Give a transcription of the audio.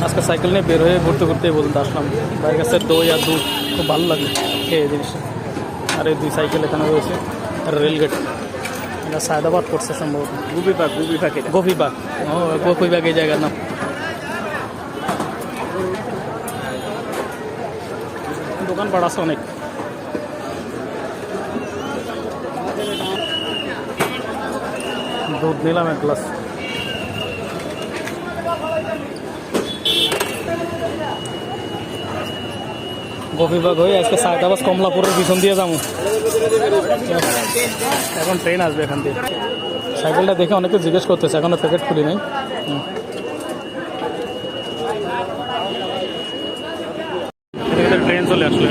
আজকে সাইকেল নিয়ে বের হয়ে ঘুরতে ঘুরতে পর্যন্ত আসলাম। বাইরের কাছে দই আর দুধ খুব ভালো লাগে খেয়ে জিনিসটা। আর এই 2 সাইকেল এখানে রয়েছে। আর রেলগেট এটা সায়দাবাদ পড়ছে সম্ভবত। গোপীবাগ ও গোপীবাগ এই জায়গার নাম। দোকানপাট আছে অনেক। দুধ নিলাম 1 গ্লাস। গোপীবাগ হয়ে আজকে সায়দাবাদ কমলাপুরের পিছন দিয়ে যাবো। এখন ট্রেন আসবে এখান থেকে। সাইকেলটা দেখে অনেকে জিজ্ঞেস করতেছে, এখনো প্যাকেট খুলি নাই। ট্রেন চলে আসলো।